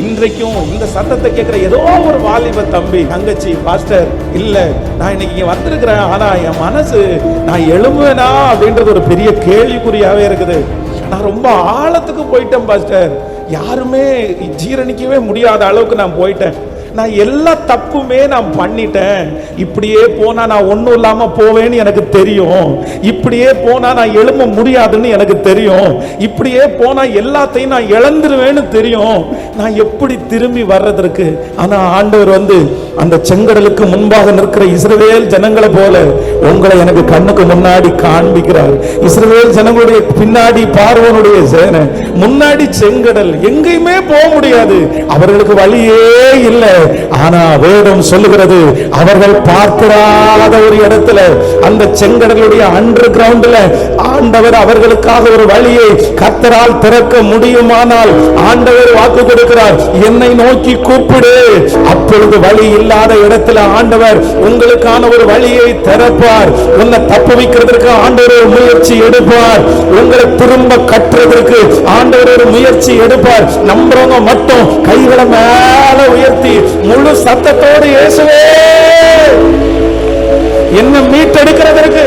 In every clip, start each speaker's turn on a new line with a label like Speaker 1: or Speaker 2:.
Speaker 1: இன்றைக்கும் இந்த சத்தத்தை கேட்கிற ஏதோ ஒரு வாலிப தம்பி தங்கச்சி, பாஸ்டர் இல்ல நான் இன்னைக்கு இங்க வந்திருக்கிறேன், ஆனா என் மனசு நான் எழும்புவேனா அப்படின்றது ஒரு பெரிய கேள்விக்குறியாவே இருக்குது. நான் ரொம்ப ஆழத்துக்கு போயிட்டேன் பாஸ்டர், யாருமே ஜீரணிக்கவே முடியாத அளவுக்கு நான் போயிட்டேன். நான் எல்லா தப்புமே நான் பண்ணிட்டேன். இப்படியே போனா நான் ஒன்றும் இல்லாம போவேன்னு எனக்கு தெரியும். இப்படியே போனா நான் எழும்ப முடியாதுன்னு எனக்கு தெரியும். இப்படியே போனா எல்லாத்தையும் நான் இழந்துருவேன்னு தெரியும். நான் எப்படி திரும்பி வர்றதற்கு? ஆனா ஆண்டவர் அந்த செங்கடலுக்கு முன்பாக நிற்கிற இஸ்ரவேல் ஜனங்களை போல உங்களை எனக்கு கண்ணுக்கு முன்னாடி காண்பிக்கிறார். இஸ்ரவேல் ஜனங்களுடைய பின்னாடி பார்வோனுடைய சேனை, முன்னாடி செங்கடல், எங்கேயுமே போக முடியாது, அவர்களுக்கு வழியே இல்லை. ஆனா வேதம் சொல்லுகிறது, அவர்கள் பார்த்திராத ஒரு இடத்துல, அந்த செங்கடலுடைய அண்டர் கிரவுண்ட்ல ஆண்டவர் அவர்களுக்காக ஒரு வழியை கர்த்தரால் திறக்க முடியுமானால் ஆண்டவர் வாக்கு கொடுக்கிறார், என்னை நோக்கி கூப்பிடு, அப்பொழுது வழி இல்லாத இடத்துல ஆண்டவர் உங்களுக்கான ஒரு வழியை திறப்பார். உன்னை தப்பு வைக்கிறதுக்கு ஆண்டவர் ஒரு முயற்சி எடுப்பார். உங்களை திரும்ப கட்டுறதுக்கு ஆண்டவர் ஒரு முயற்சி எடுப்பார். நம்புறவங்க மட்டும் கைகளை மேல உயர்த்தி முழு சத்தத்தோடு, இயேசுவே என்ன மீட்டெடுக்கிறதற்கு,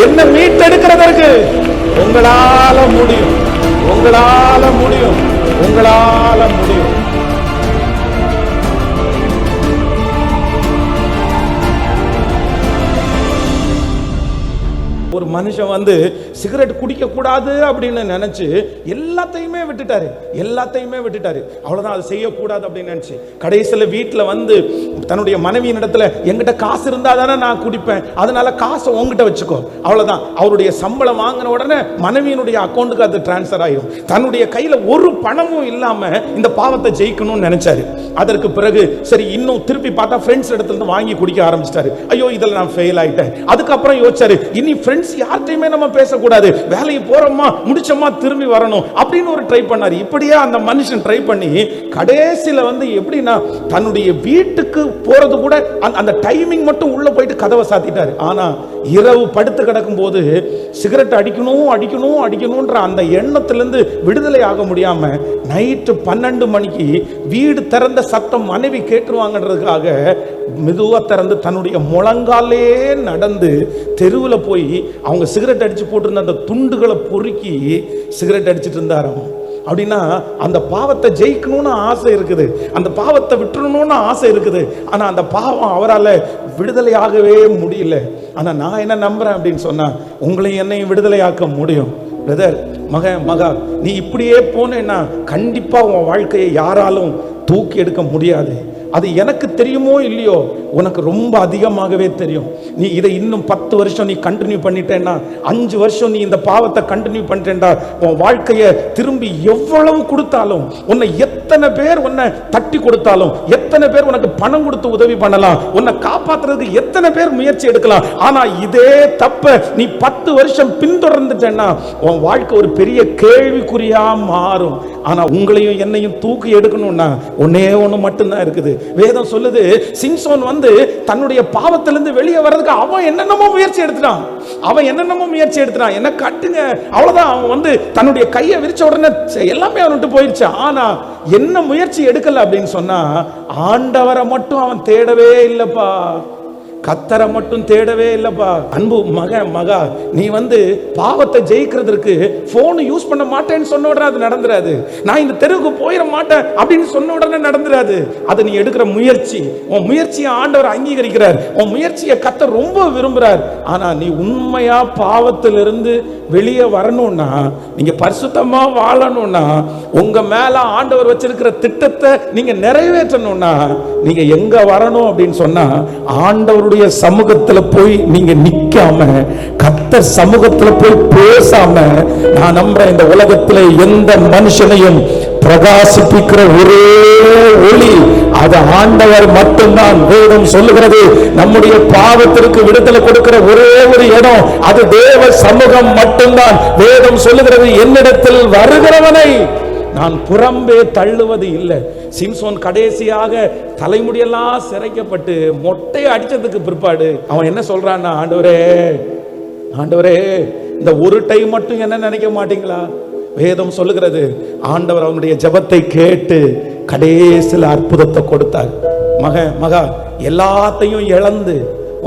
Speaker 1: என்ன மீட்டெடுக்கிறதற்கு உங்களால முடியும், உங்களால முடியும், உங்களால முடியும். ஒரு மனுஷன் சிகரெட் குடிக்க கூடாது அப்படின்னு நினைச்சு எல்லாத்தையுமே விட்டுட்டாரு, எல்லாத்தையுமே விட்டுட்டாரு. அவ்வளவுதான், அது செய்யக்கூடாது அப்படின்னு நினைச்சு கடைசியில் வீட்டில் தன்னுடைய மனைவியின் இடத்துல, எங்கிட்ட காசு இருந்தா தானே நான் குடிப்பேன், அதனால காசை உங்ககிட்ட வச்சுக்கோ, அவ்வளவுதான். அவருடைய சம்பளம் வாங்கின உடனே மனைவியினுடைய அக்கௌண்ட்டுக்கு அது டிரான்ஸ்பர் ஆயிடும். தன்னுடைய கையில ஒரு பணமும் இல்லாம இந்த பாவத்தை ஜெயிக்கணும்னு நினைச்சாரு. அதற்கு பிறகு சரி, இன்னும் திருப்பி பார்த்தா ஃப்ரெண்ட்ஸ் இடத்துல இருந்து வாங்கி குடிக்க ஆரம்பிச்சிட்டாரு. ஐயோ இதில் நான் ஃபெயில் ஆயிட்டேன். அதுக்கப்புறம் யோசிச்சாரு, இனி ஃப்ரெண்ட்ஸ் யார்ட்டையுமே நம்ம பேசக்கூடாது, வேலையை போறோமா முடிச்சோமா திரும்பி வரணும் அப்படின்னு ஒரு ட்ரை பண்ணாரு. இப்படியே அந்த மனுஷன் ட்ரை பண்ணி கடைசியில எப்படின்னா தன்னுடைய வீட்டுக்கு போறது கூட அந்த டைமிங் மட்டும் உள்ள போயிட்டு கதவை சாத்திட்டாரு. ஆனா இரவு படுத்து கிடக்கும் போது சிகரெட் அடிக்கணும் அடிக்கணும் அடிக்கணும்ன்ற அந்த எண்ணத்திலிருந்து விடுதலை ஆக முடியாம நைட்டு 12 மணிக்கு வீடு திறந்த சத்தம் மனைவி கேட்டுருவாங்கன்றதுக்காக மெதுவா திறந்து தன்னுடைய முழங்காலே நடந்து தெருவில் போய் அவங்க சிகரெட் அடிச்சு போட்டிருந்த அந்த துண்டுகளை பொறுக்கி சிகரெட் அடிச்சுட்டு இருந்தாராம். அப்படின்னா அந்த பாவத்தை ஜெயிக்கணும்னு ஆசை இருக்குது, அந்த பாவத்தை விட்டுறணும்னு ஆசை இருக்குது. ஆனா அந்த பாவம் அவரால் விடுதலையாகவே முடியல. ஆனா நான் என்ன நம்புறேன் அப்படின்னு சொன்னா, உங்களையும் என்னையும் விடுதலையாக்க முடியும். பிரதர், மகா, நீ இப்படியே போனேன்னா கண்டிப்பா உன் வாழ்க்கையை யாராலும் தூக்கி எடுக்க முடியாது. அது எனக்கு தெரியுமோ இல்லையோ, உனக்கு ரொம்ப அதிகமாகவே தெரியும். நீ இதை இன்னும் 10 வருஷம் நீ கண்டினியூ பண்ணிட்டேன்னா, 5 வருஷம் நீ இந்த பாவத்தை கண்டினியூ பண்ணிட்டேன்டா, உன் வாழ்க்கையை திரும்பி எவ்வளவு கொடுத்தாலும், உன்னை எத்தனை பேர் உன்னை தட்டி கொடுத்தாலும், எத்தனை பேர் உனக்கு பணம் கொடுத்து உதவி பண்ணலாம், உன்னை காப்பாற்றுறதுக்கு எத்தனை பேர் முயற்சி எடுக்கலாம், ஆனா இதே தப்ப நீ 10 வருஷம் பின்தொடர்ந்துட்டேன்னா உன் வாழ்க்கை ஒரு பெரிய கேள்விக்குறியா மாறும். ஆனா உங்களையும் என்னையும் தூக்கி எடுக்கணும்னா ஒன்னே ஒண்ணு மட்டும்தான் இருக்குது. வேதம் சொல்லுது, சிம்சோன் தன்னுடைய பாவத்திலிருந்து வெளியே வர்றதுக்கு அவன் என்னென்னமோ முயற்சி எடுத்துட்டான், என்ன கட்டுங்க, அவ்வளவுதான். அவன் தன்னுடைய கையை விரிச்ச உடனே எல்லாமே அவன்கிட்ட போயிடுச்சு. ஆனா என்ன முயற்சி எடுக்கல அப்படின்னு சொன்னா, ஆண்டவரை மட்டும் அவன் தேடவே இல்லப்பா, கத்தரை மட்டும் தேடவே இல்லப்பா. அன்பு மகா, நீ பாவத்தை ஜெயிக்கிறதுக்கு போன் யூஸ் பண்ண மாட்டேன்னு சொன்ன உடனே அது நடந்துராது. நான் இந்த தெருவுக்கு போயிட மாட்டேன் அப்படின்னு சொன்ன உடனே நடந்துராது. அது நீ எடுக்கிற முயற்சி, உன் முயற்சியை ஆண்டவர் அங்கீகரிக்கிறார், உன் முயற்சியை கத்தர் ரொம்ப விரும்புறார். ஆனா நீ உண்மையா பாவத்திலிருந்து வெளியே வரணும்னா, நீங்க பரிசுத்தமா வாழணும்னா, உங்க மேல ஆண்டவர் வச்சிருக்கிற திட்டத்தை நீங்க நிறைவேற்றணும்னா, நீங்க எங்க வரணும் அப்படின்னு சொன்னா, ஆண்டவருடைய சமூகத்துல போய் நீங்க நிக்காம, கர்த்தர் சமூகத்துல போய் பேசாம, நான் நம்புறேன் இந்த உலகத்துல எந்த மனுஷனையும் பிரகாசிப்பிக்கிற ஒரே ஒளி அது ஆண்டவர் மட்டும்தான். வேதம் சொல்லுகிறது, நம்முடைய பாவத்திற்கு விடுதலை கொடுக்கிற ஒரே ஒரு இடம் அது தேவ சமூகம் மட்டும்தான். வேதம் சொல்லுகிறது, என்னிடத்தில் வருகிறவனை நான் புறம்பே தள்ளுவது இல்லை. சிம்சோன் கடைசியாக தலைமுடியெல்லாம் சிரைக்கப்பட்டு மொட்டையை அடிச்சதுக்கு பிற்பாடு அவன் என்ன சொல்றான்னா, ஆண்டவரே இந்த ஒரு டைம் மட்டும் என்ன நினைக்க மாட்டீங்களா? வேதம் சொல்லுகிறது, ஆண்டவர் அவனுடைய ஜெபத்தை கேட்டு கடைசியில் அற்புதத்தை கொடுத்தார். மகா எல்லாத்தையும் இழந்து,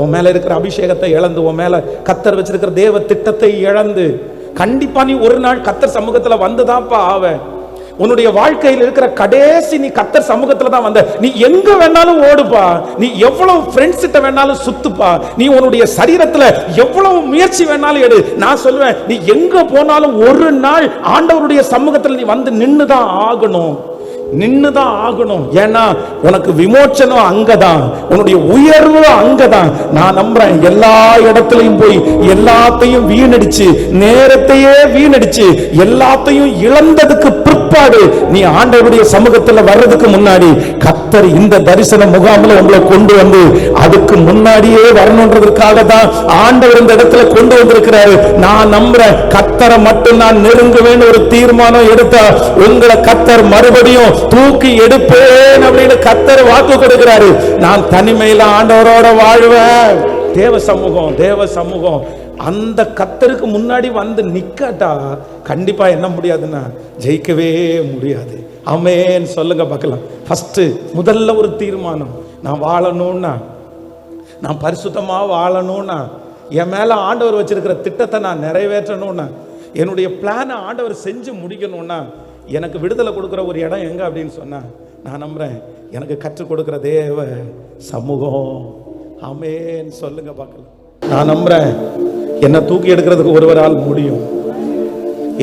Speaker 1: உன் மேல இருக்கிற அபிஷேகத்தை இழந்து, உன் மேல கர்த்தர் வச்சிருக்கிற தேவ திட்டத்தை இழந்து, கண்டிப்பா நீ ஒரு நாள் கர்த்தர் சமூகத்துல வந்துதான்ப்பா ஆவ. உன்னுடைய வாழ்க்கையில் இருக்கிற கடைசி நீ கர்த்தர் சமூகத்துல தான் வந்த. நீ எங்க வேணாலும் ஓடுப்பா, நீ எவ்வளவு ஃப்ரெண்ட்ஸ் கிட்ட வேணாலும் சுத்துப்பா, நீ உன்னுடைய சரீரத்துல எவ்வளவு முயற்சி வேணாலும் எடு. நான் சொல்லுவேன், நீ எங்க போனாலும் ஒரு நாள் ஆண்டவருடைய சமூகத்துல நீ வந்து நின்னுதான் ஆகணும், நின்னுதான் ஆகணும். ஏன்னா உனக்கு விமோச்சனம் அங்கதான், உன்னுடைய உயர்வு அங்கதான். நான் நம்புறேன், எல்லா இடத்துலயும் போய் எல்லாத்தையும் வீணடிச்சு, நேரத்தையே வீணடிச்சு, எல்லாத்தையும் இழந்ததுக்கு பிற்பாடு நீ ஆண்டவருடைய சமூகத்துல வர்றதுக்கு முன்னாடி கர்த்தர் இந்த தரிசன முகாமில் உங்களை கொண்டு வந்து, அதுக்கு முன்னாடியே வரணுன்றதுக்காக தான் ஆண்டவர் இந்த இடத்துல கொண்டு வந்திருக்கிறாரு. நான் நம்புறேன், கர்த்தரை மட்டும் நான் நெருங்குவேன்னு ஒரு தீர்மானம் எடுத்தா உங்களை கர்த்தர் மறுபடியும் தூக்கி எடுப்பேன் அப்படின்னு கர்த்தர் வாக்கு கொடுக்கிறாரு. நான் தனிமையில ஆண்டவரோட வாழ்வேன். தேவ சமூகம் அந்த கர்த்தருக்கு முன்னாடி வந்து நிக்காட்டா கண்டிப்பா என்ன முடியாதுன்னா ஜெயிக்கவே முடியாது. ஆமென் சொல்லுங்க பார்க்கலாம். ஃபர்ஸ்ட் முதல்ல ஒரு தீர்மானம், நான் வாழணும்னா, நான் பரிசுத்தமா வாழணும்னா, என் மேல ஆண்டவர் வச்சிருக்கிற திட்டத்தை நான் நிறைவேற்றணும்னா, என்னுடைய பிளானை ஆண்டவர் செஞ்சு முடிக்கணும்னா, எனக்கு விடுதலை கொடுக்குற ஒரு இடம் எங்க அப்படின்னு சொன்னா, நான் நம்புறேன், எனக்கு கற்றுக் கொடுக்கிற தேவ சமூகம். ஆமென் சொல்லுங்க பார்க்கலாம். நான் நம்புறேன், என்னை தூக்கி எடுக்கிறதுக்கு ஒருவரால் முடியும்,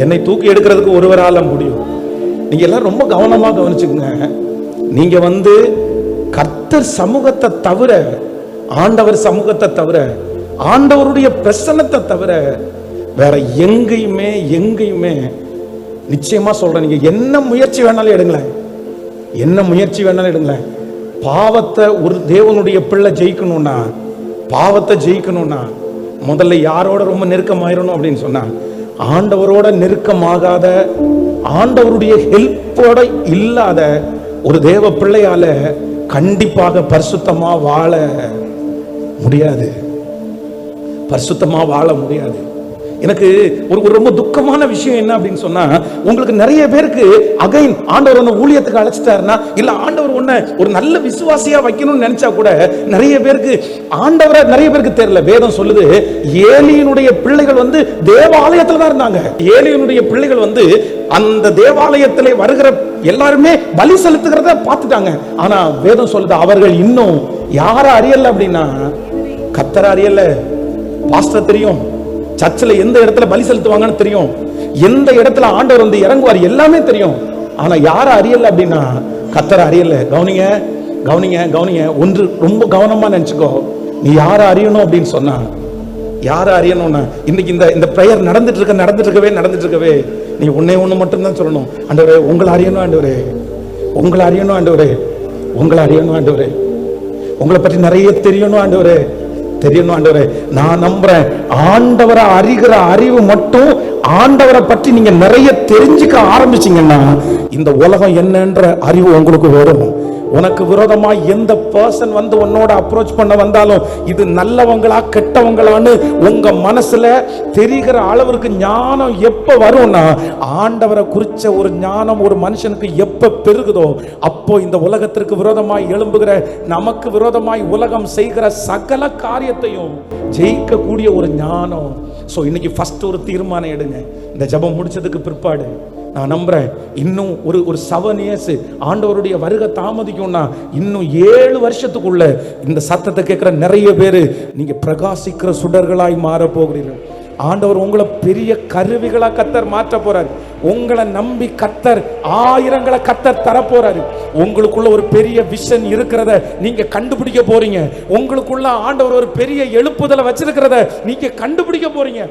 Speaker 1: என்னை தூக்கி எடுக்கிறதுக்கு ஒருவரால் முடியும். நீங்க எல்லாம் ரொம்ப கவனமா கவனிச்சுக்கங்க. நீங்க வந்து கர்த்தர் சமூகத்தை தவிர, ஆண்டவர் சமூகத்தை தவிர, ஆண்டவருடைய பிரசன்னத்தை தவிர வேற எங்கேயுமே நிச்சயமா சொல்றேன், நீங்க என்ன முயற்சி வேணாலும் எடுங்களேன், என்ன முயற்சி வேணாலும் எடுங்களேன், பாவத்தை ஒரு தேவனுடைய பிள்ளை ஜெயிக்கணும்னா, பாவத்தை ஜெயிக்கணும்னா முதல்ல யாரோட ரொம்ப நெருக்கமாயிரணும் அப்படின்னு சொன்னா, ஆண்டவரோட நெருக்கமாகாத, ஆண்டவருடைய ஹெல்ப்போட இல்லாத ஒரு தேவ பிள்ளையால கண்டிப்பாக பரிசுத்தமா வாழ முடியாது, பரிசுத்தமா வாழ முடியாது. எனக்கு ஒரு ரொம்ப துக்கமான விஷயம் என்ன அப்படின்னு சொன்னா, உங்களுக்கு நிறைய பேருக்கு அகைன் ஆண்டவர் ஒன்று ஊழியத்துக்கு அழைச்சிட்டாருன்னா, இல்ல ஆண்டவர் ஒன்ன ஒரு நல்ல விசுவாசியா வைக்கணும்னு நினைச்சா கூட நிறைய பேருக்கு ஆண்டவரை நிறைய பேருக்கு தெரியல. வேதம் சொல்லுது, ஏலியினுடைய பிள்ளைகள் வந்து தேவாலயத்துல தான் இருந்தாங்க. ஏலியினுடைய பிள்ளைகள் வந்து அந்த தேவாலயத்திலே வருகிற எல்லாருமே பலி செலுத்துகிறத பார்த்துட்டாங்க. ஆனா வேதம் சொல்லுது, அவர்கள் இன்னும் யார அறியல அப்படின்னா, கர்த்தரை அறியல. பாஸ்டர் தெரியும், சர்ச்சில் எந்த இடத்துல பலி செலுத்துவாங்கன்னு தெரியும், எந்த இடத்துல ஆண்டவர் வந்து இறங்குவார் எல்லாமே தெரியும். ஆனா யார அறியல அப்படின்னா, கர்த்தரை அறியல. கவனிங்க கவனிங்க கவனிங்க, ஒன்று ரொம்ப கவனமா நினைச்சுக்கோ. நீ யார அறியணும் அப்படின்னு சொன்னா, யார அறியணும்னா, இன்னைக்கு இந்த பிரேயர் நடந்துட்டு இருக்கவே நீ ஒண்ணு மட்டும்தான் சொல்லணும், ஆண்டவரே உங்களை அறியணும், ஆண்டவரே உங்களை அறியணும், ஆண்டவரே உங்களை அறியணும், ஆண்டவரே உங்களை பற்றி நிறைய தெரியணும், ஆண்டவரே தெரியணும், ஆண்டவரே. நான் நம்புறேன், ஆண்டவரை அறிகிற அறிவு மட்டும், ஆண்டவரை பற்றி நீங்க நிறைய தெரிஞ்சுக்க ஆரம்பிச்சீங்கன்னா இந்த உலகம் என்னன்ற அறிவு உங்களுக்கு வரும். உனக்கு விரோதமா எந்த பர்சன் வந்து உன்னோட அப்ரோச் பண்ண வந்தாலும் இது நல்லவங்களா கெட்டவங்களான்னு உங்க மனசுல தெரிகிற அளவுக்கு ஞானம் எப்ப வரும்னா, ஆண்டவரை குறிச்ச ஒரு ஞானம் ஒரு மனுஷனுக்கு எப்ப பெருகுதோ அப்போ இந்த உலகத்திற்கு விரோதமாய் எழும்புகிற, நமக்கு விரோதமாய் உலகம் செய்கிற சகல காரியத்தையும் ஜெயிக்கக்கூடிய ஒரு ஞானம். சோ இன்னைக்கு ஃபர்ஸ்ட் ஒரு தீர்மானம் எடுங்க. இந்த ஜெபம் முடிச்சதுக்கு பிற்பாடு நான் நம்புறேன், இன்னும் ஒரு 7 இயர்ஸ் ஆண்டவருடைய வருகை தாமதிக்கும்னா, இன்னும் 7 வருஷத்துக்குள்ள இந்த சத்தத்தை கேட்கிற நிறைய பேரு நீங்க பிரகாசிக்கிற சுடர்களாய் மாற போகிறீர்கள். ஆண்டவர் உங்களை பெரிய கருவிகளா கர்த்தர் மாற்ற போறாரு. உங்களை நம்பி கர்த்தர் ஆயிரங்களை கர்த்தர் தர போறாரு. உங்களுக்குள்ள ஒரு பெரிய விஷன் இருக்கிறத நீங்க கண்டுபிடிக்க போறீங்க. உங்களுக்குள்ள ஆண்டவர் ஒரு பெரிய எழுப்புதலை வச்சிருக்கிறத நீங்க கண்டுபிடிக்க போறீங்க.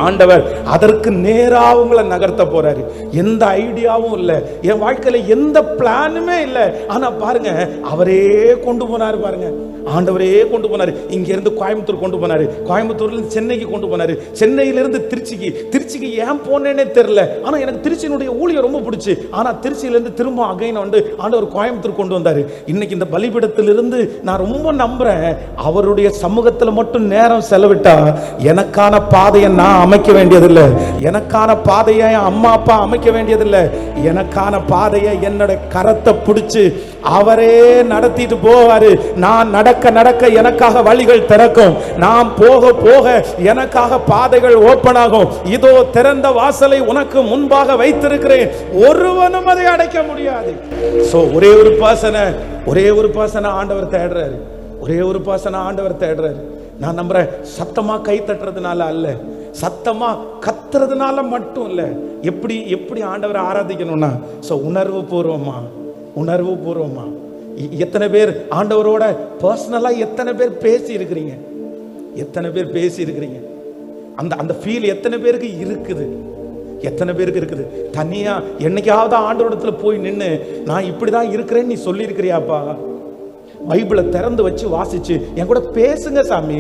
Speaker 1: ஆண்டவர் அதற்கு நேரா உங்களை நகர்த்த போறாரு. எந்த ஐடியாவும் இல்லை, என் வாழ்க்கையில எந்த பிளானுமே இல்லை. ஆனா பாருங்க, அவரே கொண்டு போனாரு. பாருங்க, ஆண்டவரே கொண்டு போனாரு. இங்க இருந்து கோயம்புத்தூர் கொண்டு போனாரு, கோயம்புத்தூர்ல இருந்து சென்னைக்கு கொண்டு போனாரு, சென்னையிலிருந்து திருச்சிக்கு ஏன் போனேன்னே தெரியல. ஆனா எனக்கு திருச்சியினுடைய ஊழியம் ரொம்ப பிடிச்சு. ஆனா திருச்சியில இருந்து திரும்ப அகைன் வந்து ஆண்டவர் கோயம்புத்தூர் கொண்டு வந்தாரு. இன்னைக்கு இந்த பலிபீடத்திலிருந்து நான் ரொம்ப நம்புறேன், அவருடைய சமூகத்துல மட்டும் நேரம் செலவிட்டா எனக்கான பாதையை நான் நான் அமைக்க வேண்டியதில்லை, எனக்கான பாதையை அம்மா அப்பா அமைக்க வேண்டியதில்லை, எனக்கான பாதையை என்னோட கரத்தை பிடிச்சு அவரே நடத்திட்டு போவாரு. நான் நடக்க நடக்க எனக்காக வழிகள் திறக்கும், நான் போக போக எனக்காக பாதைகள் ஓப்பன் ஆகும். இதோ திறந்த வாசலை உனக்கு முன்பாக வைத்திருக்கிறேன், ஒருவனும் அதை அடைக்க முடியாது. சோ ஒரே ஒரு பர்சனை ஆண்டவர் தேடுறாரு, ஒரே ஒரு பர்சனை ஆண்டவர் தேடுறாரு. நான் நம்புறேன், சத்தமா கை தட்டுறதுனால அல்ல, சத்தமா கத்துறதுனால மட்டும் இல்ல. எப்படி ஆண்டவரை ஆராதிக்கணும்னா உணர்வு பூர்வமா. எத்தனை பேர் ஆண்டவரோட பர்சனலா எத்தனை பேர் பேசி இருக்கிறீங்க? அந்த ஃபீல் எத்தனை பேருக்கு இருக்குது? தனியா என்னைக்காவது ஆண்டவரிடத்துல போய் நின்று நான் இப்படிதான் இருக்கிறேன்னு நீ சொல்லி இருக்கிறியாப்பா? பைபிளை திறந்து வச்சு வாசிச்சு என் கூட பேசுங்க சாமி.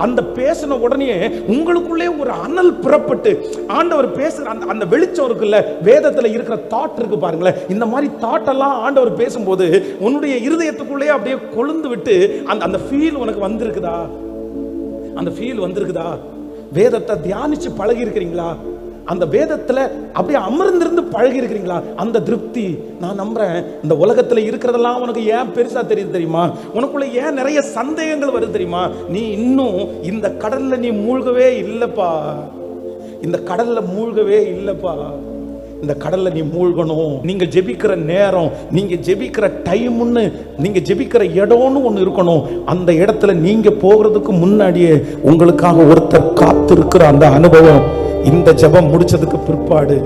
Speaker 1: அந்த பேசின உடனே உங்களுக்குள்ளே ஒரு அனல் புறப்பட்டு ஆண்டவர் பேசுற அந்த வெளிச்சம் இருக்குல்ல, வேதத்துல இருக்கிற தாட் இருக்கு பாருங்களேன், இந்த மாதிரி தாட் எல்லாம் ஆண்டவர் பேசும்போது உன்னுடைய இருதயத்துக்குள்ளே அப்படியே கொழுந்து விட்டு அந்த ஃபீல் உனக்கு வந்திருக்குதா? வேதத்தை தியானிச்சு பழகி இருக்கிறீங்களா? அந்த வேதத்துல அப்படியே அமர்ந்திருந்து பழகி இருக்கிறீங்களா? அந்த திருப்தி நான் நம்புறேன். இந்த உலகத்துல இருக்கிறதெல்லாம் உனக்கு ஏன் பெருசா தெரியுது தெரியுமா? உனக்குள்ள ஏன் நிறைய சந்தேகங்கள் வருது தெரியுமா? நீ இன்னும் இந்த கடல்ல நீ மூழ்கவே இல்லப்பா. இந்த கடல்ல நீ மூழ்கணும். நீங்க ஜெபிக்கிற நேரம், நீங்க ஜெபிக்கிற டைம்னு, நீங்க ஜெபிக்கிற இடம்னு ஒண்ணு இருக்கணும். அந்த இடத்துல நீங்க போகிறதுக்கு முன்னாடியே உங்களுக்காக ஒருத்தர் காத்து இருக்கிற அந்த அனுபவம் இந்த ஜெபம் முடிச்சதுக்கு பிற்பாடு.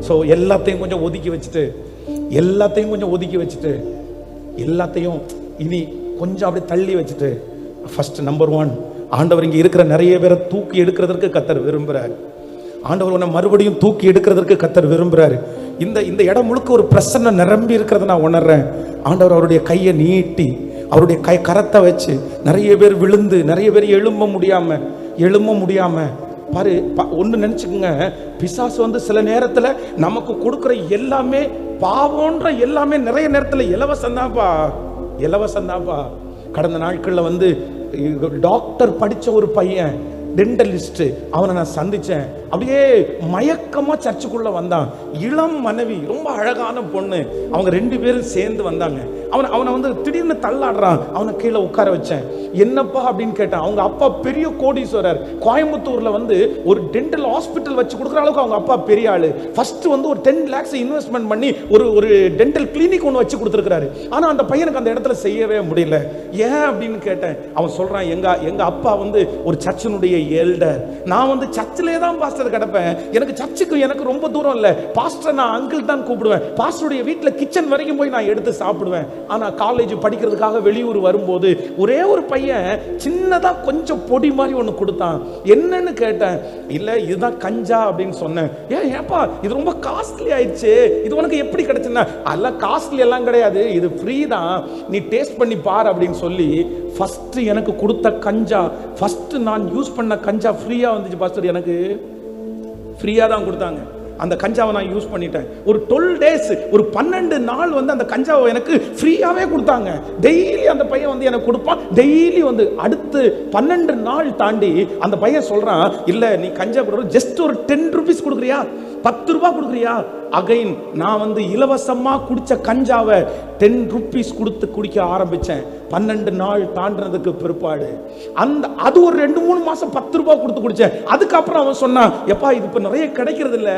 Speaker 1: ஸோ எல்லாத்தையும் கொஞ்சம் ஒதுக்கி வச்சுட்டு எல்லாத்தையும் இனி கொஞ்சம் அப்படி தள்ளி வச்சுட்டு, ஃபர்ஸ்ட் நம்பர் 1, ஆண்டவர் இங்க இருக்கிற நிறைய பேரை தூக்கி எடுக்கிறதற்கு கர்த்தர் விரும்புறாரு. ஆண்டவர் உன்னை மறுபடியும் தூக்கி எடுக்கிறதற்கு கர்த்தர் விரும்புறாரு. இந்த இடம் முழுக்க ஒரு பிரசன்னம் நிரம்பி இருக்கிறத நான் உணர்றேன். ஆண்டவர் அவருடைய கையை நீட்டி அவருடைய கரத்தை வச்சு நிறைய பேர் விழுந்து, நிறைய பேர் எழும்ப முடியாம பாரு. ஒன்று நினச்சிக்கோங்க, பிசாசு சில நேரத்தில் நமக்கு கொடுக்குற எல்லாமே பாவம்ன்ற எல்லாமே நிறைய நேரத்தில் இலவசம்தான்ப்பா. கடந்த நாட்களில் டாக்டர் படித்த ஒரு பையன், டென்டலிஸ்ட், அவனை நான் சந்திச்சேன். அப்படியே மயக்கமா சர்ச்சுக்குள்ள வந்தான். இளம் மனைவி, ரொம்ப அழகான பொண்ணு, அவங்க 2 பேரும் சேர்ந்து வந்தாங்க. அவனை திடீர்னு தள்ளாடுறான். அவனை கீழே உட்கார வச்சேன். என்னப்பா அப்படின்னு கேட்டான். அவங்க அப்பா பெரிய கோடீஸ்வரர். கோயம்புத்தூர்ல ஒரு டென்டல் ஹாஸ்பிட்டல் வச்சு கொடுக்குற அளவுக்கு அவங்க அப்பா பெரிய ஆளு. ஃபர்ஸ்ட் ஒரு 10 lakhs இன்வெஸ்ட்மெண்ட் பண்ணி ஒரு டென்டல் கிளினிக் ஒன்று வச்சு கொடுத்துருக்காரு. ஆனா அந்த பையனுக்கு அந்த இடத்துல செய்யவே முடியல. ஏன் அப்படின்னு கேட்டேன். அவன் சொல்றான், எங்க அப்பா ஒரு சர்ச்சினுடைய எல்டர். நான் சர்ச்சிலே தான் பாஸ்டர் கிடப்பேன். எனக்கு சர்ச்சுக்கு எனக்கு ரொம்ப தூரம் இல்லை. பாஸ்டர் நான் அங்கிள் தான் கூப்பிடுவேன். பாஸ்டருடைய வீட்டில் கிச்சன் வரைக்கும் போய் நான் எடுத்து சாப்பிடுவேன். ஆனா காலேஜ் படிக்கிறதுக்காக வெளியூர் வரும்போது ஒரே ஒரு பையன் சின்னதா கொஞ்சம் பொடி மாதிரி ஒன்று கொடுத்தான். என்னன்னு கேட்டேன். இல்ல இதுதான் கஞ்சா அப்படின்னு சொன்னேன். ஏப்பா இது ரொம்ப காஸ்ட்லி ஆயிடுச்சு, இது உனக்கு எப்படி கிடைச்சுன்னா? அல்ல காஸ்ட்லி எல்லாம் கிடையாது, இது ஃப்ரீ தான், நீ டேஸ்ட் பண்ணி பாரு அப்படின்னு சொல்லி ஃபர்ஸ்ட் எனக்கு கொடுத்த கஞ்சா, ஃபர்ஸ்ட் நான் யூஸ் பண்ண கஞ்சா ஃப்ரீயா வந்துச்சு பாஸ்டர். எனக்கு ஃப்ரீயா தான் கொடுத்தாங்க. அந்த கஞ்சாவை நான் யூஸ் பண்ணிட்டேன். ஒரு 12 days, ஒரு 12 நாள் அந்த கஞ்சாவை எனக்கு ஃப்ரீயாவே கொடுத்தாங்க. டெய்லி அந்த பையன் எனக்கு கொடுப்பான். டெய்லி அடுத்து 12 நாள் தாண்டி அந்த பையன் சொல்றான், இல்ல நீ கஞ்சா கொடுக்குற, ஜஸ்ட் ஒரு 10 rupees கொடுக்குறியா, 10 ரூபாய் கொடுக்குறியா? அகைன் நான் இலவசமா குடிச்ச கஞ்சாவை 10 rupees கொடுத்து குடிக்க ஆரம்பிச்சேன். 12 நாள் தாண்டினதுக்கு பிற்பாடு அது ஒரு 2-3 மாசம் 10 ரூபாய் கொடுத்து குடிச்சேன். அதுக்கப்புறம் அவன் சொன்னான், எப்பா இது இப்ப நிறைய கிடைக்கிறது இல்ல,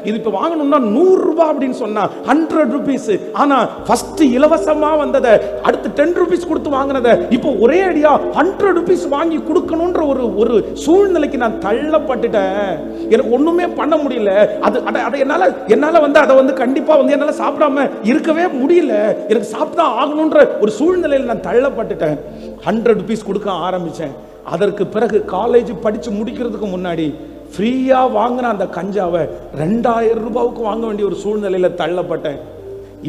Speaker 1: இது இப்ப வாங்கணும்னா 100 ரூபாய் அப்படின்னு சொன்னான். 100 rupees. ஆனா ஃபர்ஸ்ட் இலவசமா வந்ததை அடுத்து 10 rupees கொடுத்து வாங்கினதை இப்போ ஒரே அடியா 100 rupees வாங்கி கொடுக்கணும்ன்ற ஒரு சூழ்நிலைக்கு நான் தள்ளப்பட்டுட்டேன். எனக்கு ஒண்ணுமே பண்ண முடியல. அது என்னால அதை கண்டிப்பா என்னால சாப்பிடாம இருக்கவே முடியல. எனக்கு சாப்பிட்டா ஆகணும்ன்ற ஒரு சூழ்நிலையில் நான் தள்ளப்பட்டுட்டேன். 100 rupees கொடுக்க ஆரம்பிச்சேன். அதற்கு பிறகு காலேஜ் படிச்சு முடிக்கிறதுக்கு முன்னாடி ஃப்ரீயா வாங்கின அந்த கஞ்சாவை 2000 ரூபாய்க்கு வாங்க வேண்டிய ஒரு சூழ்நிலையில தள்ளப்பட்டேன்.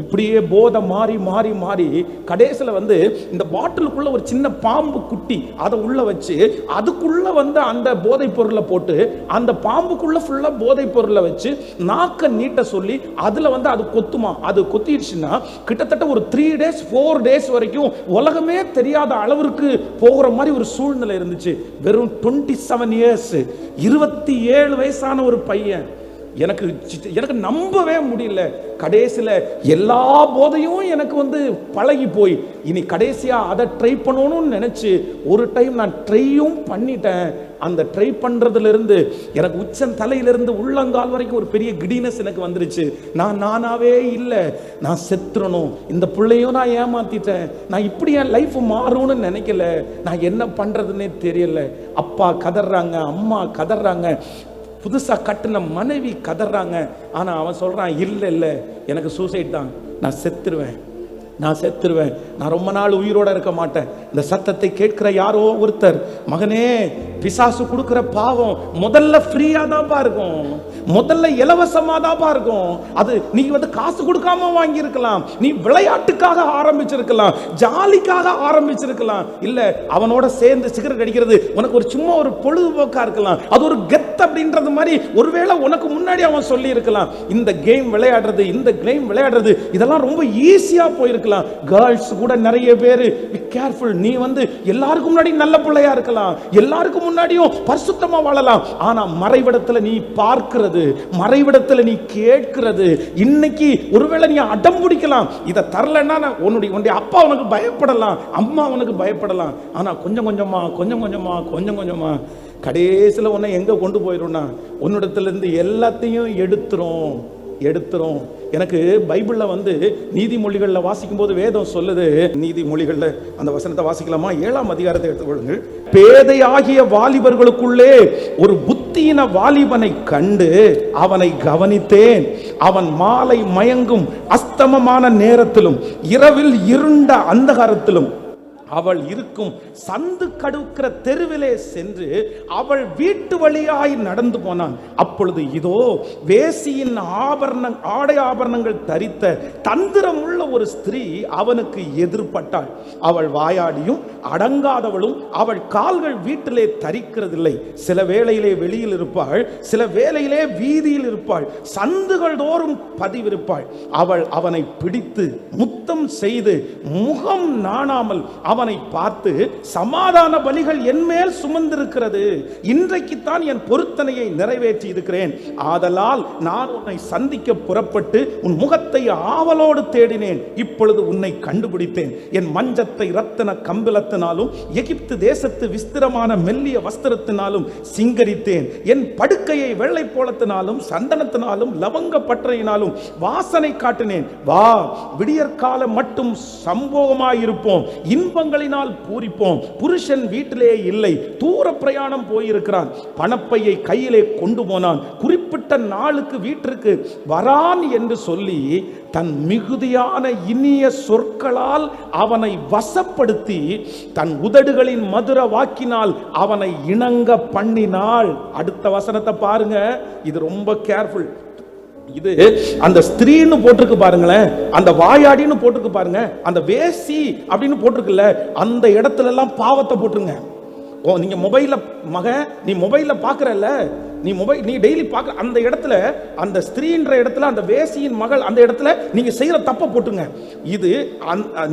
Speaker 1: இப்படியே போதை மாறி மாறி மாறி கடைசியில் வந்து இந்த பாட்டிலுக்குள்ள ஒரு சின்ன பாம்பு குட்டி அதை உள்ள வச்சு அதுக்குள்ள வந்து அந்த போதைப் பொருளை போட்டு அந்த பாம்புக்குள்ள ஃபுல்லா போதைப் பொருளை வச்சு நாக்க நீட்ட சொல்லி அதுல வந்து அது கொத்துமா. அது கொத்திடுச்சுன்னா கிட்டத்தட்ட ஒரு 3 days 4 days வரைக்கும் உலகமே தெரியாத அளவிற்கு போகிற மாதிரி ஒரு சூழ்நிலை இருந்துச்சு. வெறும் 27 years, 27 வயசான ஒரு பையன். எனக்கு நம்பவே முடியல. கடைசியில் எல்லா போதையும் எனக்கு வந்து பழகி போய் இனி கடைசியா அதை ட்ரை பண்ணணும்னு நினைச்சு ஒரு டைம் நான் ட்ரையும் பண்ணிட்டேன். அந்த ட்ரை பண்றதுல இருந்து எனக்கு உச்சன் தலையிலிருந்து உள்ளங்கால் வரைக்கும் ஒரு பெரிய கிடினஸ் எனக்கு வந்துருச்சு. நானாவே இல்லை, நான் செத்துறணும், இந்த பிள்ளையும் நான் ஏமாத்திட்டேன், நான் இப்படி என் லைஃப் மாறும்னு நினைக்கல, நான் என்ன பண்றதுன்னே தெரியல. அப்பா கதறாங்க, அம்மா கதறாங்க, புதுசா கட்டின மனைவி கதறாங்க. ஆனா அவன் சொல்றான், இல்லை எனக்கு சூசைட் தான், நான் செத்துருவேன், நான் ரொம்ப நாள் உயிரோட இருக்க மாட்டேன். இந்த சத்தத்தை கேட்கிற யாரோ ஒருத்தர், மகனே பிசாசு கொடுக்கிற பாவம் முதல்ல ஃப்ரீயா தான்ப்பா இருக்கும், முதல்ல இலவசமா தான்ப்பா இருக்கும். அது நீ வந்து காசு கொடுக்காம வாங்கி இருக்கலாம், நீ விளையாட்டுக்காக ஆரம்பிச்சிருக்கலாம், ஜாலிக்காக ஆரம்பிச்சிருக்கலாம், இல்ல அவனோட சேர்ந்து சிகரெட் அடிக்கிறது உனக்கு ஒரு சும்மா ஒரு பொழுதுபோக்கா இருக்கலாம், அது ஒரு கெத் அப்படின்றது மாதிரி ஒருவேளை உனக்கு முன்னாடி அவன் சொல்லி இருக்கலாம். இந்த கேம் விளையாடுறது இதெல்லாம் ரொம்ப ஈஸியா போயிருக்கு. கேர்ள்ஸ் கூட நிறைய பேர் பி கேர்ஃபுல், நீ வந்து எல்லாருக்கும் முன்னாடி நல்ல பிள்ளையா இருக்கலாம், எல்லாருக்கும் முன்னாடியும் பரிசுத்தமா வாழலாம், ஆனா மறைவிடத்துல நீ பார்க்கிறது, மறைவிடத்துல நீ கேட்கிறது, இன்னைக்கு ஒருவேளை நீ அடம் பிடிக்கலாம், இதை தரலன்னா உன்னுடைய அப்பா உனக்கு பயப்படலாம், அம்மா உனக்கு பயப்படலாம், ஆனா கொஞ்சம் கொஞ்சமா கடைசியில் உன்னை எங்க கொண்டு போயிடும்னா உன்னிடத்துல இருந்து எல்லாத்தையும் எடுத்துரும். எனக்கு பைபிள்ல வந்து நீதிமொழிகள்ல வாசிக்கும் போது வேதம் சொல்லுது, நீதிமொழிகள்ல அந்த வசனத்தை வாசிக்கலாமா? 7ஆம் அதிகாரத்தை எடுத்துக்கொள்ளுங்கள். பேதையாகிய வாலிபர்களுக்குள்ளே ஒரு புத்தியின வாலிபனை கண்டு அவனை கவனித்தேன். அவன் மாலை மயங்கும் அஸ்தமமான நேரத்திலும் இரவில் இருண்ட அந்தகாரத்திலும் அவள் இருக்கும் சந்து கடுக்கிற தெருவிலே சென்று அவள் வீட்டு வழியாய் நடந்து போனான். அப்பொழுது இதோ வேசியின் ஆடை ஆபரணங்கள் தரித்த தந்திரம் உள்ள ஒரு ஸ்திரீ அவனுக்கு எதிர்பட்டாள். அவள் வாயாடியும் அடங்காதவளும், அவள் கால்கள் வீட்டிலே தரிக்கிறதில்லை, சில வேளையிலே வெளியில் இருப்பாள், சில வேளையிலே வீதியில் இருப்பாள், சந்துகள் தோறும் பதிவிருப்பாள். அவள் அவனை பிடித்து முத்தம் செய்து முகம் நாணாமல் அவனை பார்த்து, சமாதான பலிகள் என் மேல் சுமந்திருக்கிறது, இன்றைக்குத்தான் என் பொருத்தனையை நிறைவேற்றி இருக்கிறேன், ஆதலால் நான் உன்னை சந்திக்க புறப்பட்டு உன் முகத்தை ஆவலோடு தேடினேன், இப்பொழுது உன்னை கண்டுபிடித்தேன். என் மஞ்சத்தை இரத்தின கம்பிளத்தினாலும் எகிப்து தேசத்து விஸ்திரமான மெல்லிய வஸ்திரத்தினாலும் சிங்கரித்தேன். என் படுக்கையை வெள்ளை போலத்தினாலும் சந்தனத்தினாலும் லவங்க பற்றையினாலும் வாசனை காட்டினேன். வா, விடியற்காலம் மட்டும் சம்போகமாயிருப்போம், இன்பங்களினால் பூரிப்போம். புருஷன் வீட்டிலே இல்லை, தூர பிரயாணம் போயிருக்கிறான், பணப்பையை கையிலே கொண்டு போனான், குறிப்பிட்ட நாளுக்கு வீட்டிற்கு வரான் என்று சொல்லி தன் மிகுதியான இனிய சொற்களால் அவனை வசப்படுத்தி தன் உதடுகளின் மதுர வாக்கினால் அவனை இணங்க பண்ணினாள். அடுத்த வசனத்தை பாருங்க, இது ரொம்ப கேர்ஃபுல். இது அந்த ஸ்திரீன்னு போட்டிருக்கு பாருங்களேன், அந்த வாயாடின்னு போட்டிருக்கு பாருங்க, அந்த வேசி அப்படின்னு போட்டிருக்குல்ல, அந்த இடத்துல எல்லாம் பாவத்தை போட்டுருங்க. நீங்க மொபைல்ல நீ மொபைல்ல பாக்குறல்ல, நீ டெய்லி பார்க்க அந்த இடத்துல, அந்த ஸ்திரீன்ற இடத்துல, அந்த வேசியின் மகள் அந்த இடத்துல நீங்க செய்யற தப்பை போட்டுங்க. இது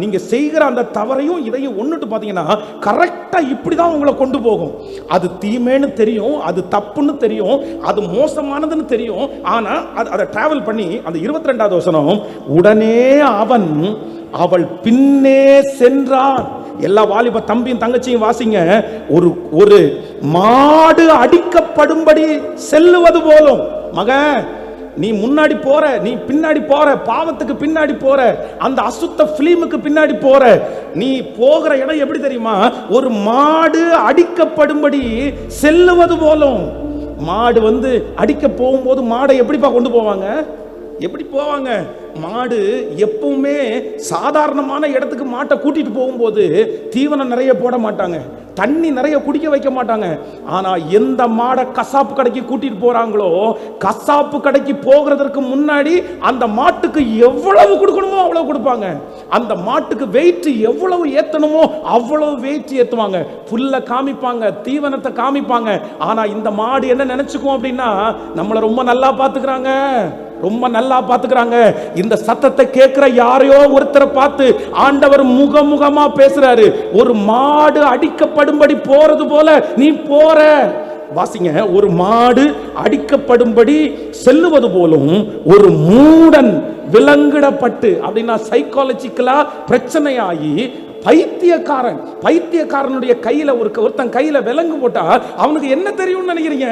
Speaker 1: நீங்க செய்கிற அந்த தவறையும் இதையும் ஒண்ணுட்டு பாத்தீங்கன்னா கரெக்டா இப்படிதான் உங்களை கொண்டு போகும். அது தீமைன்னு தெரியும், அது தப்புன்னு தெரியும், அது மோசமானதுன்னு தெரியும். ஆனா அதை டிராவல் பண்ணி அந்த 22வது வசனம், உடனே அவன் அவள் பின்னே சென்றான். எல்லா வாலிப தம்பியும் தங்கச்சியும் வாசிங்க. ஒரு மாடு அடிக்கப்படும்படி செல்லுவது போலும், மகன் நீ முன்னாடி போற, நீ பின்னாடி போற, பாவத்துக்கு பின்னாடி போற, அந்த அசுத்த பிலிமுக்கு பின்னாடி போற, நீ போகிற இடம் எப்படி தெரியுமா? ஒரு மாடு அடிக்கப்படும்படி செல்லுவது போலும். மாடு வந்து அடிக்க போகும்போது மாடை எப்படிப்பா கொண்டு போவாங்க? எப்படி போவாங்க? மாடு எப்பவுமே சாதாரணமான இடத்துக்கு மாட்டை கூட்டிட்டு போகும்போது தீவனம் நிறைய போட மாட்டாங்க, தண்ணி நிறைய குடிக்க வைக்க மாட்டாங்க. ஆனா எந்த மாடை கசாப்பு கடைக்கு கூட்டிட்டு போறாங்களோ, கசாப்பு கடைக்கு போகிறதுக்கு முன்னாடி அந்த மாட்டுக்கு எவ்வளவு கொடுக்கணுமோ அவ்வளவு கொடுப்பாங்க. அந்த மாட்டுக்கு வெயிட் எவ்வளவு ஏத்தணுமோ அவ்வளவு வெயிட் ஏத்துவாங்க. புல்ல காமிப்பாங்க, தீவனத்தை காமிப்பாங்க. ஆனா இந்த மாடு என்ன நினைச்சுக்கும் அப்படின்னா, நம்மள ரொம்ப நல்லா பாத்துக்கிறாங்க, ரொம்ப நல்லா பாத்துக்கிறாங்க. இந்த சத்தத்தை கேட்கிற யாரையோ ஒருத்தரை பார்த்து ஆண்டவர் முகமுகமா பேசுறாரு. ஒரு மாடு அடிக்கப்படும்படி போறது போல நீ போற. வாசிங்க, ஒரு மாடு அடிக்கப்படும்படி செல்லுவது போலும் ஒரு மூடன் விலங்கிடப்பட்டு, அப்படின்னா சைக்காலஜிக்கலா பிரச்சனையாகி பைத்தியக்காரனுடைய கையில ஒருத்தன் கையில விலங்கு போட்டா அவனுக்கு என்ன தெரியும்னு நினைக்கிறீங்க?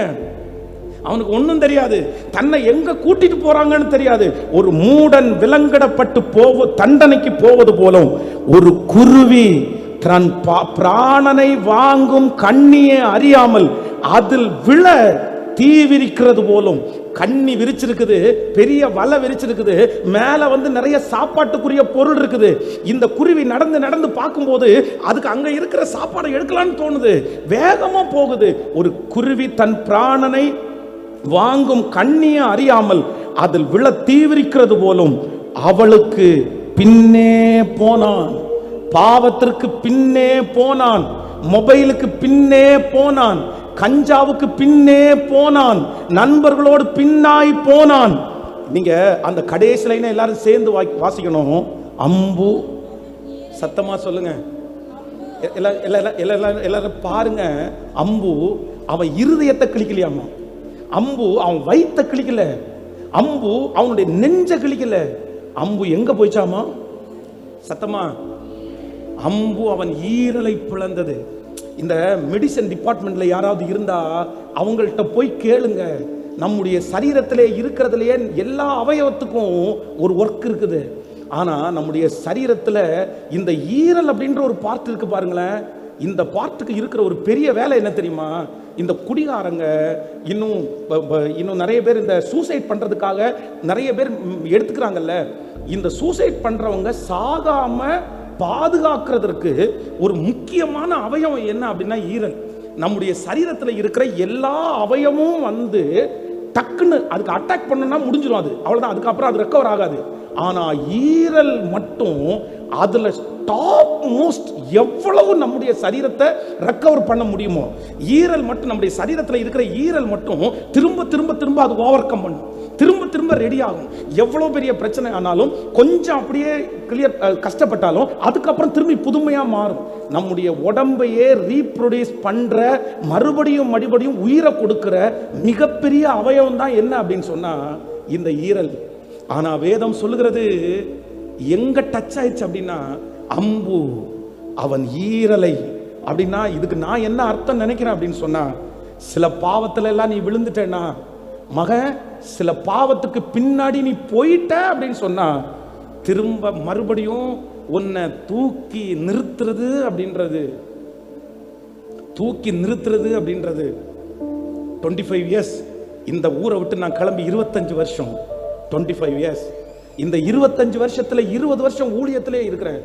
Speaker 1: அவனுக்கு ஒன்றும் தெரியாது. தன்னை எங்க கூட்டிட்டு போறாங்கன்னு தெரியாது. ஒரு மூடன் விலங்கிடப்பட்டு தண்டனைக்கு போவது போலும் ஒரு குருவி தன் பிராணனை வாங்கும் கண்ணியை அறியாமல் அதில் விழ தீ விரிக்கிறது போலும். கண்ணி விரிச்சிருக்குது, பெரிய வலை விரிச்சிருக்குது, மேல நிறைய சாப்பாட்டுக்குரிய பொருள் இருக்குது. இந்த குருவி நடந்து நடந்து பார்க்கும்போது அதுக்கு அங்க இருக்கிற சாப்பாடை எடுக்கலான்னு தோணுது, வேகமா போகுது. ஒரு குருவி தன் பிராணனை வாங்கும் கண்ணியை அறியாமல் அதில் விழ தீவிரிக்கிறது போலும் அவளுக்கு பின்னே போனான். பாவத்திற்கு பின்னே போனான், மொபைலுக்கு பின்னே போனான், கஞ்சாவுக்கு பின்னே போனான், நண்பர்களோடு பின்னாய் போனான். நீங்க அந்த கடைசி லைனை எல்லாரும் சேர்ந்து வாசிக்கணும். அம்பு, சத்தமா சொல்லுங்க எல்லாரும் பாருங்க. அம்பு அவன் இருதயத்தை கிழிக்கலையாமா, அம்பு அவன் வயிற்ற கிழிக்கல, அம்பு அவனுடைய நெஞ்ச கிழிக்கல. அம்பு எங்க போயிச்சாமா? சத்தமா, அம்பு அவன் ஈரலை பிளந்தது. இந்த மெடிசன் டிபார்ட்மெண்ட்ல யாராவது இருந்தா அவங்கள்ட்ட போய் கேளுங்க. நம்முடைய சரீரத்திலே இருக்கிறதுலையே எல்லா அவயவத்துக்கும் ஒரு ஒர்க் இருக்குது. ஆனா நம்முடைய சரீரத்துல இந்த ஈரல் அப்படின்ற ஒரு பார்ட் இருக்கு பாருங்களேன். இந்த பார்ட்டுக்கு இருக்கிற ஒரு பெரிய வேலை என்ன தெரியுமா? இந்த குடிகாரங்க இன்னும் நிறைய பேர் இந்த சூசைட் பண்றதுக்காக நிறைய பேர் எடுத்துக்கிறாங்கல்ல. இந்த சூசைட் பண்றவங்க சாகாம பாதுகாக்கிறதுக்கு ஒரு முக்கியமான அவயவம் என்ன அப்படின்னா ஈரல். நம்முடைய சரீரத்தில் இருக்கிற எல்லா அவயமும் டக்குன்னு அதுக்கு அட்டாக் பண்ணா முடிஞ்சிடும், அது அவ்வளவுதான். அதுக்கப்புறம் அது ரெக்கவர் ஆகாது. ஆனா ஈரல் மட்டும் அதுல டாப் மோஸ்ட். எவ்வளவு நம்முடைய சரீரத்தை ரெக்கவர் பண்ண முடியுமோ, ஈரல் மட்டும், நம்முடைய சரீரத்தில் இருக்கிற ஈரல் மட்டும் திரும்ப திரும்ப திரும்ப அது ஓவர் கம் பண்ணும், திரும்ப திரும்ப ரெடி ஆகும். எவ்வளவு பெரிய பிரச்சனை ஆனாலும் கொஞ்சம் அப்படியே கிளியர் கஷ்டப்பட்டாலும் அதுக்கப்புறம் திரும்பி புதுமையா மாறும். நம்முடைய உடம்பையே ரீப்ரொடியூஸ் பண்ற, மறுபடியும் உயிரை கொடுக்கிற மிகப்பெரிய அவயவம் தான் என்ன அப்படின்னு சொன்னா இந்த ஈரல். ஆனா வேதம் சொல்லுகிறது எங்க டச் ஆயிடுச்சு அப்படின்னா அம்பு அவன் ஈரலை. அப்படின்னா இதுக்கு நான் என்ன அர்த்தம் நினைக்கிறேன் அப்படின்னு சொன்னா, சில பாவத்துல எல்லாம் நீ விழுந்துட்டேன்னா மகன், சில பாவத்துக்கு பின்னாடி நீ போயிட்ட அப்படின்னு சொன்னா திரும்ப மறுபடியும் உன்னை தூக்கி நிறுத்துறது அப்படின்றது 25 இயர்ஸ். இந்த ஊரை விட்டு நான் கிளம்பி 25 வருஷம், 25 இயர்ஸ். இந்த 25 வருஷத்துல 20 வருஷம் ஊழியத்திலே இருக்கிறேன்.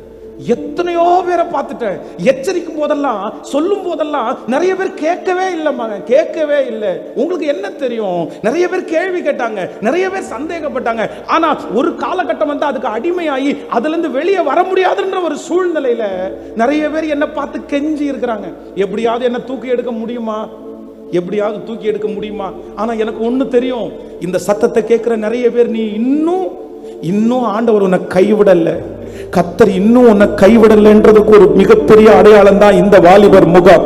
Speaker 1: எத்தனையோ பேரை பார்த்துட்டேன். எச்சரிக்கும் போதெல்லாம், சொல்லும் போதெல்லாம் நிறைய பேர் கேட்கவே இல்லைம்மா, கேட்கவே இல்லை. உங்களுக்கு என்ன தெரியும்? நிறைய பேர் கேள்வி கேட்டாங்க, நிறைய பேர் சந்தேகப்பட்டாங்க. ஆனா ஒரு காலகட்டம் அதுக்கு அடிமையாகி அதுல இருந்து வெளியே வர முடியாதுன்ற ஒரு சூழ்நிலையில நிறைய பேர் என்ன பார்த்து கெஞ்சி இருக்கிறாங்க. எப்படியாவது என்ன தூக்கி எடுக்க முடியுமா, எப்படியாவது தூக்கி எடுக்க முடியுமா? ஆனா எனக்கு ஒண்ணு தெரியும், இந்த சத்தத்தை கேட்கிற நிறைய பேர் நீ இன்னும் ஆண்டவர் உன்னை கைவிடல, கர்த்தர் இன்னும் உன்னை கைவிடலன்றதுக்கு ஒரு மிகப்பெரிய அடையாளம் தான் இந்த வாலிபர் முகாம்.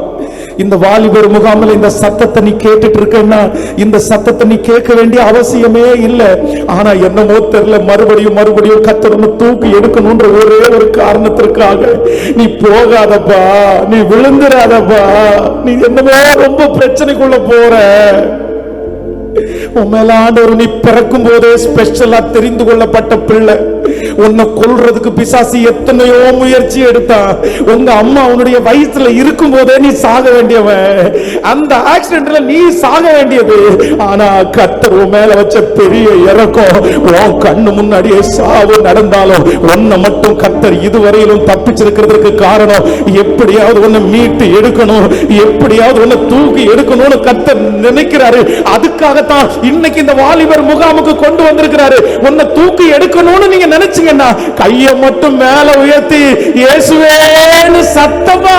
Speaker 1: இந்த வாலிபர் முகாமில் இந்த சத்தத்தை நீ கேட்டுட்டு இருக்கன்னா, இந்த சத்தத்தை நீ கேட்க வேண்டிய அவசியமே இல்லை. ஆனா என்னமோ தெரியல, மறுபடியும் கர்த்தர் உன்னை தூக்கி எடுக்கணும்ன்ற ஒரே ஒரு காரணத்திற்காக நீ போகாதப்பா, நீ விழுந்துடாதப்பா, நீ என்னமோ ரொம்ப பிரச்சனைக்குள்ள போற. உன் மேல ஆண்டவர் நீ பிறக்கும் போதே ஸ்பெஷலா தெரிந்து கொள்ளப்பட்ட பிள்ளை. உன்னை கொல்றதுக்கு பிசாசு எத்தனையோ முயற்சி எடுத்தான். உங்க அம்மா உன்னுடைய வயிற்றுல இருக்கும் போதே நீ சாக வேண்டியவன். அந்த ஆக்சிடென்ட்ல நீ சாக வேண்டியது. ஆனா கர்த்தர் உன் மேல வச்ச பெரிய இறக்கம். உன் கண்ணு முன்னாடியே சாவு நடந்தாலும் உன்னை மட்டும் கர்த்தர் இதுவரையிலும் தப்பிச்சிருக்கிறதுக்கு காரணம், எப்படியாவது உன்னை மீட்டு எடுக்கணும், எப்படியாவது உன்னை தூக்கி எடுக்கணும்னு கர்த்தர் நினைக்கிறாரு. அதுக்காகத்தான் இன்னைக்கு இந்த வாலிபர் முகாமுக்கு கொண்டு வந்திருக்கிறாரு. உன்னை தூக்கி எடுக்கணும்னு நீங்க நினைச்சீங்கன்னா கையை மட்டும் மேல உயர்த்தி இயேசுவேன்னு சத்தமா